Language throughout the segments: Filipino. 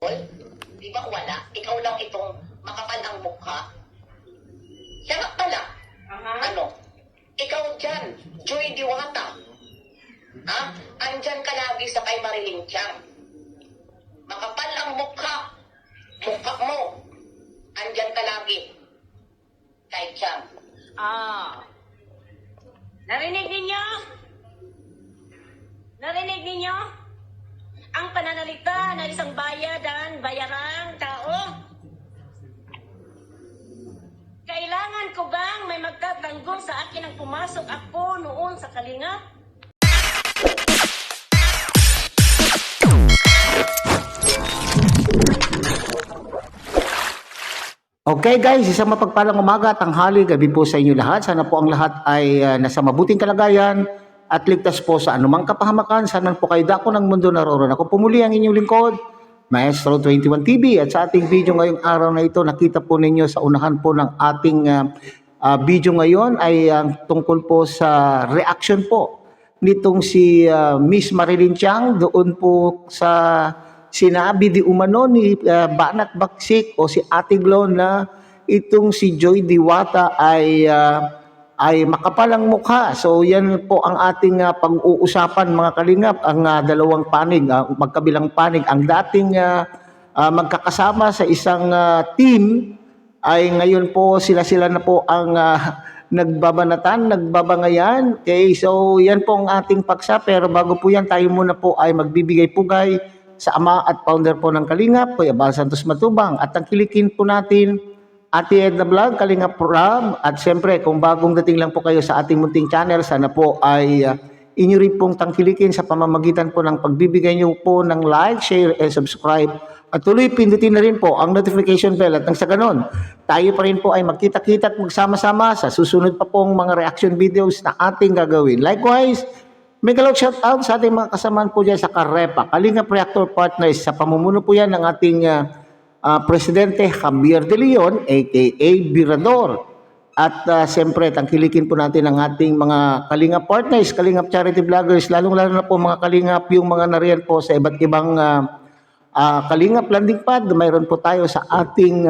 Di ba wala? Ikaw lang itong makapal ang mukha. Siya nga pala. Ano? Ikaw dyan, Joy Diwata. Ha? Andyan ka lagi sa kay Marilyn Tiang. Makapal ang mukha. Mukha mo. Andyan ka lagi. Kay Tiang. Narinig ninyo? Narinig ninyo? Ang pananalita ng isang bayarang tao? Kailangan ko bang may magtatanggol sa akin ang pumasok ako noon sa Kalingap? Okay guys, isang mapagpalang umaga, tanghali, gabi po sa inyo lahat. Sana po ang lahat ay nasa mabuting kalagayan at ligtas po sa anumang kapahamakan. Sana po kayo dako ng mundo naroon. Ako pumuli ang inyong lingkod, Maestro 21 TV. At sa ating video ngayong araw na ito, nakita po ninyo sa unahan po ng ating video ngayon ay tungkol po sa reaction po nitong si Miss Marilyn Tiang doon po sa sinabi di umano ni Banat Bagsik o si Ate Glo na itong si Joy Diwata ay makapalang mukha. So yan po ang ating pag-uusapan mga kalingap, ang dalawang panig, magkabilang panig. Ang dating magkakasama sa isang team ay ngayon po sila na po ang nagbabanatan, nagbabangayan. Okay, so yan po ang ating paksa. Pero bago po yan, tayo muna po ay magbibigay pugay sa ama at founder po ng Kalingap, Kuya Bal Santos Matubang. At tangkilikin po natin Ate Edna Vlog, Kalingap Rob. At siyempre, kung bagong dating lang po kayo sa ating munting channel, sana po ay inyo rin pong tangkilikin sa pamamagitan po ng pagbibigay nyo po ng like, share, and subscribe. At tuloy, pindutin na rin po ang notification bell. At nang sa ganon, tayo pa rin po ay magkita-kita at magsama-sama sa susunod pa pong mga reaction videos na ating gagawin. Likewise, may galog shout out sa ating mga kasamaan po dyan sa Karepa, Kalingap Reactor Partners. Sa pamumuno po yan ng ating Presidente Javier De Leon, aka Birador. At siyempre, tangkilikin po natin ang ating mga Kalingap Partners, Kalingap Charity Vloggers, lalong-lalo na po mga Kalingap, yung mga nariyan po sa iba't ibang Kalingap Landing Pad. Mayroon po tayo sa ating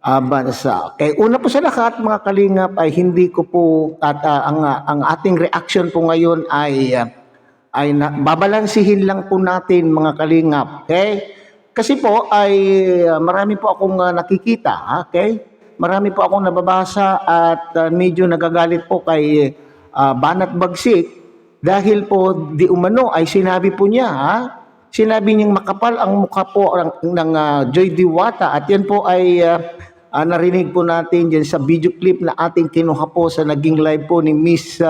bansa. Okay, una po sa lahat mga kalingap ay hindi ko po at ang ating reaction po ngayon ay babalansihin lang po natin mga kalingap. Okay? Kasi po ay marami po akong nakikita, okay? Marami po akong nababasa at medyo nagagalit po kay Banat Bagsik dahil po di umano ay sinabi po niya, sinabi niyang makapal ang mukha po ng Joy Diwata at yan po ay narinig po natin dyan sa video clip na ating kinuha po sa naging live po ni Miss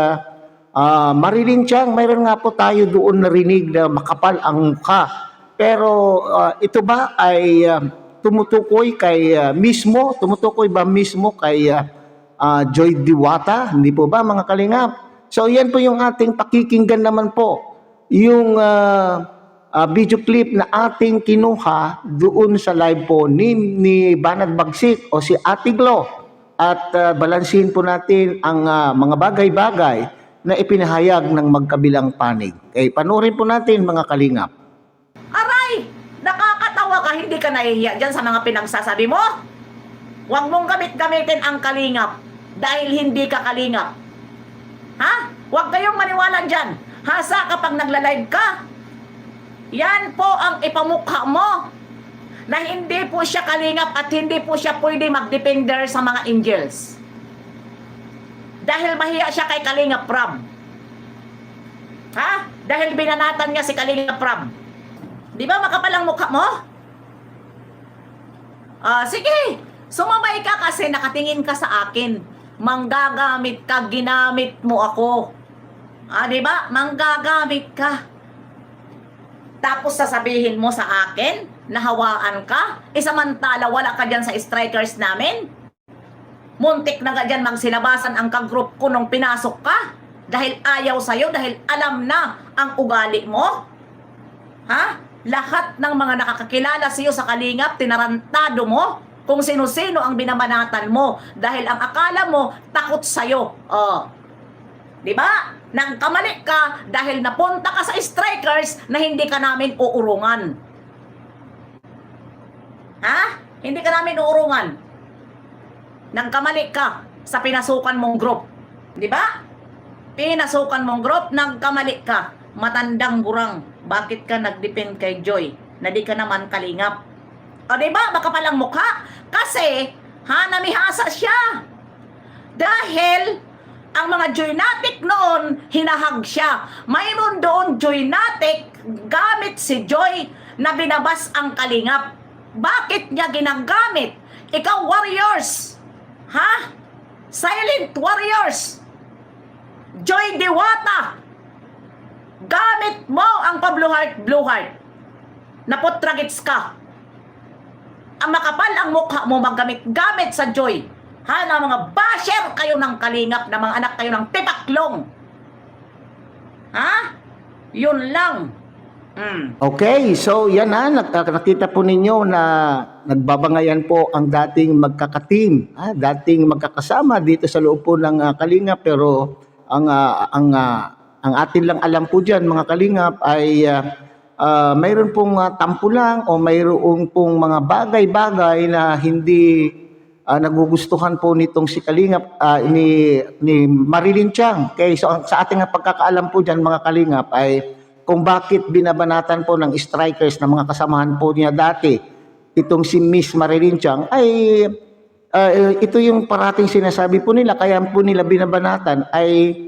Marilyn Tiang. Mayroon nga po tayo doon narinig na makapal ang mukha. Pero ito ba ay tumutukoy ba mismo kay Joy Diwata? Hindi po ba mga kalingap? So yan po yung ating pakikinggan naman po. Yung video clip na ating kinuha doon sa live po ni Banat Bagsik o si Ate Glo. At balansin po natin ang mga bagay-bagay na ipinahayag ng magkabilang panig. Okay, panoorin po natin mga kalingap. Aray! Nakakatawa ka, hindi ka nahihiya dyan sa mga pinagsasabi mo? Huwag mong gamitin ang kalingap dahil hindi ka kalingap. Ha? Huwag kayong maniwala dyan. Hasa kapag nagla-live ka. Yan po ang ipamukha mo na hindi po siya kalingap at hindi po siya pwede mag-defender sa mga angels. Dahil mahiya siya kay Kalingap Rob. Ha? Dahil binanatan niya si Kalingap Rob. Di ba makapal ang mukha mo? Sige, sumabay ka kasi nakatingin ka sa akin. Manggagamit ka, ginamit mo ako. Di ba? Manggagamit ka. Tapos sasabihin mo sa akin, nahawaan ka, samantala wala ka dyan sa strikers namin. Muntik na ka dyan magsilabasan ang kagroup ko nung pinasok ka. Dahil ayaw sa'yo, dahil alam na ang ugali mo. Ha? Lahat ng mga nakakakilala sa'yo sa Kalingap, tinarantado mo kung sino-sino ang binabanatan mo. Dahil ang akala mo, takot sa'yo. Diba? Nang kamali ka dahil napunta ka sa strikers na hindi ka namin uurungan. Ha? Hindi ka namin uurungan. Nagkamali ka sa pinasukan mong group. Di ba? Pinasukan mong group, nagkamali ka. Matandang gurang. Bakit ka nag-depend kay Joy na di ka naman kalingap? O di ba? Baka palang mukha. Kasi, namihasa siya. Dahil, ang mga Joynatic noon, hinahag siya. Mayroon doon Joynatic, gamit si Joy na binabas ang kalingap. Bakit niya ginagamit? Ikaw, warriors. Ha? Silent warriors. Joy Diwata. Gamit mo ang Pablo Heart, Blue Heart. Naputragits ka. Ang makapal ang mukha mo gamit sa Joy. Na mga basher kayo ng kalingap, na mga anak kayo ng tipaklong. Yun lang. Okay, so yan nakita po ninyo na nagbabangayan po ang dating magkakateam, dating magkakasama dito sa loob po ng Kalingap, pero ang atin lang alam po diyan mga Kalingap ay mayroon pong tampo lang o mayroon pong mga bagay-bagay na hindi nagugustuhan po nitong si Kalingap ni Marilyn Tiang. Okay, so sa ating pagkakaalam po diyan mga Kalingap ay kung bakit binabanatan po ng strikers na mga kasamahan po niya dati itong si Miss Marilyn Tiang ay ito yung parating sinasabi po nila, kaya po nila binabanatan ay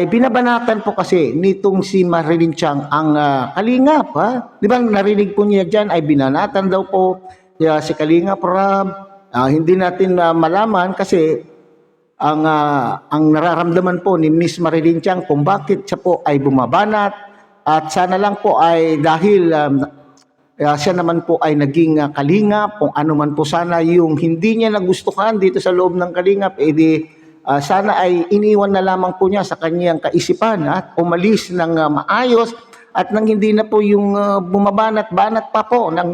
binabanatan po kasi nitong si Marilyn Tiang ang Kalingap. Di ba narinig po niya dyan ay binanatan daw po si Kalingap Rob. Hindi natin malaman kasi ang nararamdaman po ni Miss Marilyn Tiang kung bakit siya po ay bumabanat. At sana lang po ay dahil siya naman po ay naging kalingap, kung ano man po sana yung hindi niya nagustuhan dito sa loob ng Kalingap, sana ay iniwan na lamang po niya sa kanyang kaisipan at umalis ng maayos at nang hindi na po yung bumabanat-banat pa po ng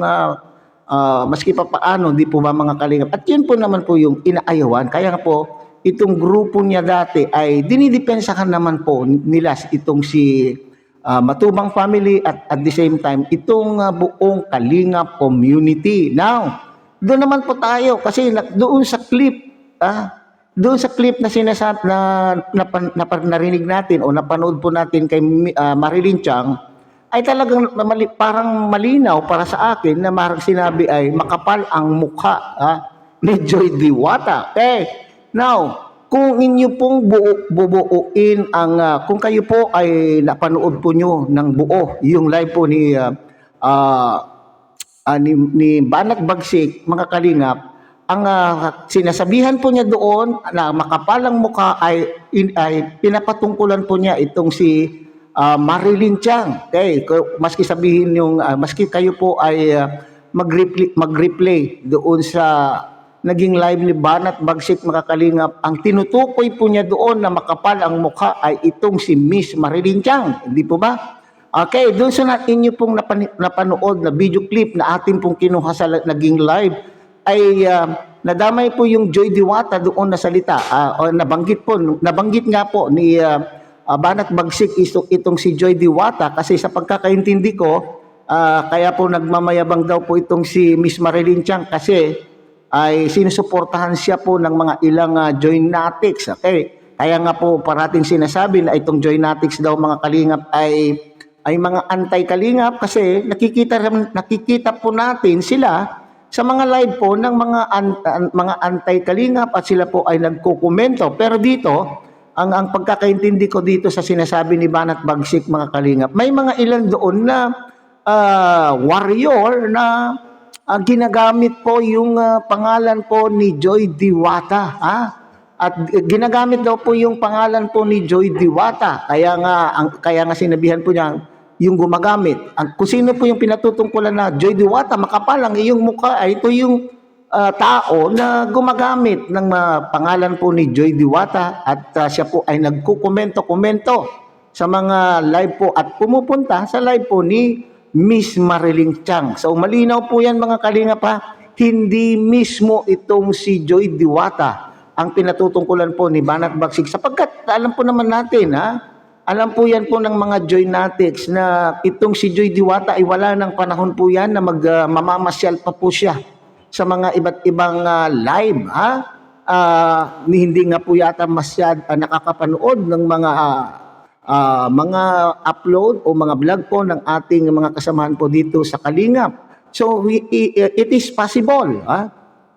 maski pa paano, di po ba mga Kalingap. At yun po naman po yung inaayawan. Kaya po itong grupo niya dati ay dinidepensahan naman po nila itong si Matubang family at the same time itong buong Kalingap community. Now, doon naman po tayo kasi doon sa clip na sinasabi na narinig natin o napanood po natin kay Marilyn Tiang ay talagang parang malinaw para sa akin na marang sinabi ay makapal ang mukha ni Joy Diwata. Okay. Now, kung inyo pong bubuuin kung kayo po ay napanood po nyo ng buo yung live po ni Banat Bagsik, mga Kalingap, ang sinasabihan po niya doon na makapalang mukha ay pinapatungkulan po niya itong si Marilyn Tiang. Okay, maski sabihin yung maski kayo po ay mag-replay doon sa naging live ni Banat Bagsik, mga Kalingap, ang tinutukoy po niya doon na makapal ang mukha ay itong si Miss Marilyn Tiang. Hindi po ba? Okay, doon sa inyo pong napanood na video clip na atin pong kinuha sa naging live ay nadamay po yung Joy Diwata doon na salita. Nabanggit nga po ni Banat Bagsik itong si Joy Diwata kasi sa pagkakaintindi ko, kaya po nagmamayabang daw po itong si Miss Marilyn Tiang kasi ay sinusuportahan siya po ng mga ilang Joynatics. Okay? Kaya nga po parating sinasabi na itong Joynatics daw mga Kalingap ay mga anti-Kalingap kasi nakikita po natin sila sa mga live po ng mga anti-Kalingap at sila po ay nagkukomento. Pero dito, ang pagkakaintindi ko dito sa sinasabi ni Banat Bagsik, mga Kalingap, may mga ilan doon na warrior na ginagamit po yung pangalan po ni Joy Diwata. At ginagamit daw po yung pangalan po ni Joy Diwata. Kaya nga sinabihan po niya yung gumagamit. Kung sino po yung pinatutungkulan na Joy Diwata, makapalang iyong mukha ay ito yung tao na gumagamit ng pangalan po ni Joy Diwata at siya po ay nagkukomento sa mga live po at pumupunta sa live po ni Miss Marilyn Tiang. So malinaw po yan mga Kalingap hindi mismo itong si Joy Diwata ang pinatutungkulan po ni Banat Bagsik sapagkat alam po naman natin alam po yan po ng mga Joynatics na itong si Joy Diwata ay wala ng panahon po yan na mamamasyal pa po siya sa mga iba't ibang live, hindi nga po yata nakakapanood ng mga upload o mga vlog po ng ating mga kasamahan po dito sa Kalingap. So it is possible,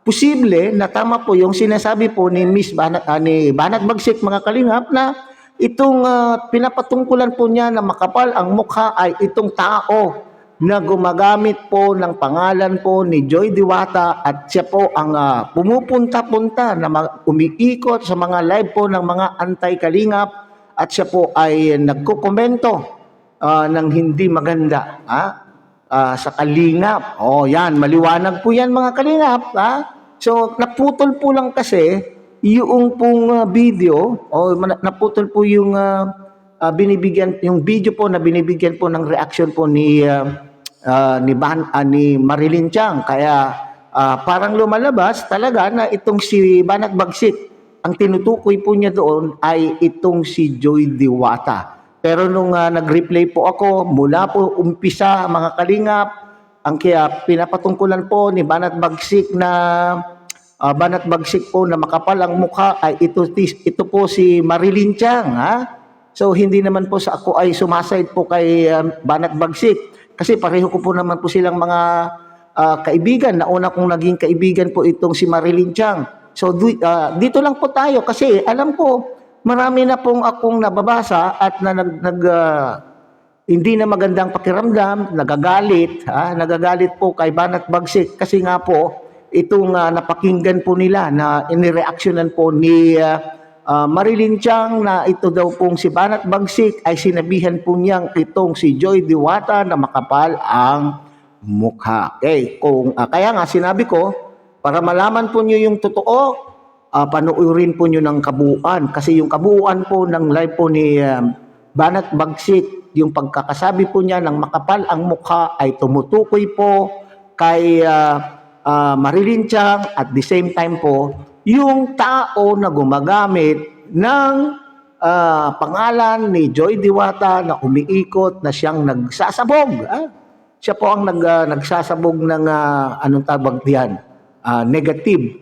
posible na tama po yung sinasabi po ni ni Banat Bagsik, mga Kalingap, na itong pinapatungkulan po niya na makapal ang mukha ay itong tao na gumagamit po ng pangalan po ni Joy Diwata, at siya po ang pumupunta-punta na umiikot sa mga live po ng mga anti-Kalingap, at siya po ay nagkukomento ng hindi maganda sa Kalingap. Yan, maliwanag po yan, mga Kalingap. So naputol po lang kasi yung pong video, naputol po yung yung video po na binibigyan po ng reaction po ni Marilyn Chang. Kaya parang lumalabas talaga na itong si Banat Bagsik, ang tinutukoy po niya doon ay itong si Joy Diwata. Pero nung nag-replay po ako, mula po umpisa, mga Kalingap, ang kaya pinapatungkulan po ni Banat Bagsik po na makapal ang mukha ay ito po si Marilyn Chang. So hindi naman po sa ako ay sumaside po kay Banat Bagsik, kasi pareho ko po naman po silang mga kaibigan. Nauna kong naging kaibigan po itong si Marilyn Chang. So dito lang po tayo, kasi alam ko marami na pong akong nababasa at hindi na magandang pakiramdam, nagagalit po kay Banat Bagsik, kasi nga po itong napakinggan po nila na inireaksyonan po ni Marilyn Chang na ito daw pong si Banat Bagsik ay sinabihan po niyang itong si Joy Diwata na makapal ang mukha. Okay, kaya nga sinabi ko, para malaman po niyo yung totoo, panuorin po niyo ng kabuuan, kasi yung kabuuan po ng live po ni Banat Bagsik, yung pagkakasabi po niya ng makapal ang mukha ay tumutukoy po kay Marilyn Chang, at the same time po yung tao na gumagamit ng pangalan ni Joy Diwata na umiikot na siyang nagsasabog. Siya po ang nagsasabog ng anong tawag diyan, negative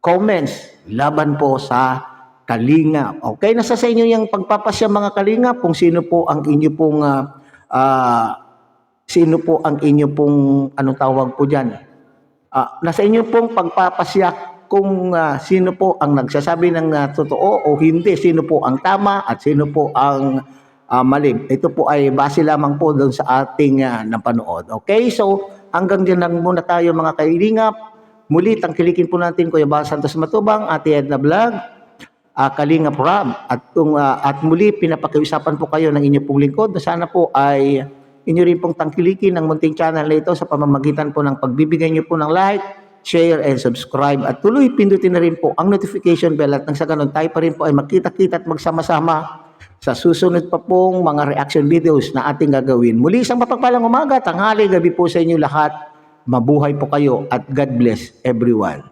comments laban po sa Kalingap. Okay, nasa sa inyo yung pagpapasya, mga Kalingap, kung sino po ang inyo pong anong tawag po diyan. Nasa inyo pong pagpapasya kung sino po ang nagsasabi ng totoo o hindi, sino po ang tama at sino po ang mali. Ito po ay base lamang po doon sa ating napanood. Okay, so hanggang dyan lang muna tayo, mga Kalingap. Muli, tangkilikin po natin Kuya Bal Santos Matubang, Ate Edna Vlog, Kalingap Rob, at muli pinapakiusapan po kayo ng inyo pong lingkod na sana po ay inyo rin pong tangkilikin ng munting channel na ito sa pamamagitan po ng pagbibigay nyo po ng like, share, and subscribe. At tuloy pindutin na rin po ang notification bell, at nang sa ganun tayo pa rin po ay magkita-kita at magsama-sama sa susunod pa pong mga reaction videos na ating gagawin. Muli, isang mapagpalang umaga, tanghali, gabi po sa inyo lahat. Mabuhay po kayo at God bless everyone.